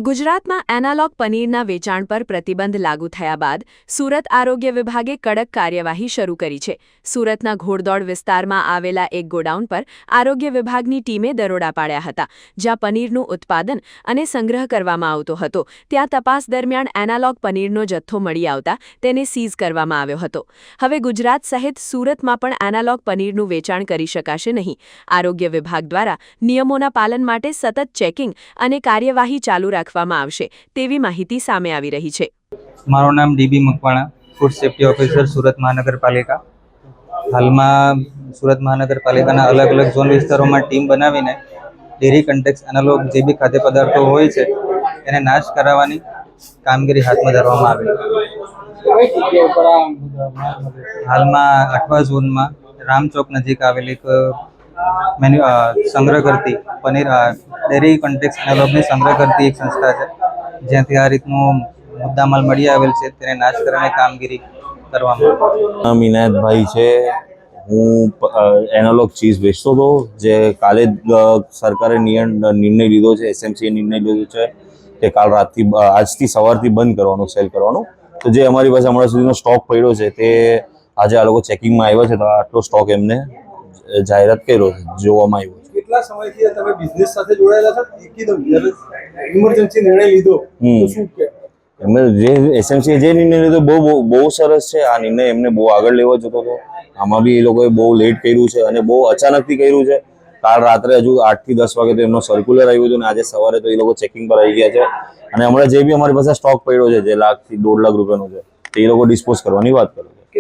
ગુજરાતમાં એનાલોગ પનીરના વેચાણ પર પ્રતિબંધ લાગુ થયા બાદ સુરત આરોગ્ય વિભાગે કડક કાર્યવાહી શરૂ કરી છે. સુરતના ઘોડદોડ વિસ્તારમાં આવેલા એક ગોડાઉન પર આરોગ્ય વિભાગની ટીમે દરોડા પાડ્યા હતા, જ્યાં પનીરનું ઉત્પાદન અને સંગ્રહ કરવામાં આવતો હતો. ત્યાં તપાસ દરમિયાન એનાલોગ પનીરનો જથ્થો મળી આવતા તેને સીઝ કરવામાં આવ્યો હતો. હવે ગુજરાત સહિત સુરતમાં પણ એનાલોગ પનીરનું વેચાણ કરી શકાશે નહીં. આરોગ્ય વિભાગ દ્વારા નિયમોના પાલન માટે સતત ચેકિંગ અને કાર્યવાહી ચાલુ રાખવામાં આવશે તેવી માહિતી સામે આવી રહી છે. મારું નામ dB Makwana, food safety officer, Surat મહાનગરપાલિકા. હાલમાં સુરત મહાનગરપાલિકાના અલગ અલગ ઝોન વિસ્તારોમાં ટીમ બનાવીને ડેરી કન્ટેક્સ એનાલોગ જે બી ખાદ્ય પદાર્થો હોય છે એને નાશ કરાવવાની કામગીરી હાથમાં ધરવામાં આવી. હાલમાં 8મા ઝોનમાં રામચોક નજીક આવેલી સંગ્રહ કરતી પનીર ડેરી કન્ટેક્સ એનાલોગની સંગ્રહ કરતી એક સંસ્થા છે, જ્યાંથી આ રીતનું મુદ્દામાલ મળી આવેલ છે તેને નાશ કરવાની કામગીરી કરવામાં નામ ઇનાયતભાઈ છે. હું એનાલોગ ચીઝ વેચતો હતો, જે કાલે જ સરકારે નિર્ણય લીધો છે, એસએમસીએ નિર્ણય લીધો છે કે કાલ રાતથી આજથી સવારથી બંધ કરવાનું, સેલ કરવાનું. તો જે અમારી પાસે હમણાં સુધીનો સ્ટોક પડ્યો છે તે આજે આ લોકો ચેકિંગમાં આવ્યા છે, તો આટલો સ્ટોક એમને જાહેરાત કર્યો છે, જોવામાં આવ્યો છે. કેટલા સમયથી તમે બિઝનેસ સાથે જોડાયેલા છો? એકદમ ઇમરજન્સી નિર્ણય લીધો તો શું કે એમને જે એસએમસીએ જે નિર્ણય લીધો બહુ સરસ છે. આ નિર્ણય એમને બહુ આગળ લેવો જતો હતો. આમાં બી એ લોકોએ બહુ લેટ કર્યું છે અને બહુ અચાનકથી કર્યું છે. કાલ રાત્રે હજુ 8 થી 10 વાગે તો એમનો સર્ક્યુલર આવ્યું હતું અને આજે સવારે તો એ લોકો ચેકિંગ પર આવી ગયા છે. અને હમણાં જે બી અમારી પાસે સ્ટોક પડ્યો છે, જે 1 લાખ થી 1.5 લાખ રૂપિયાનો છે, તે એ લોકો ડિસ્પોઝ કરવાની વાત કરે છે.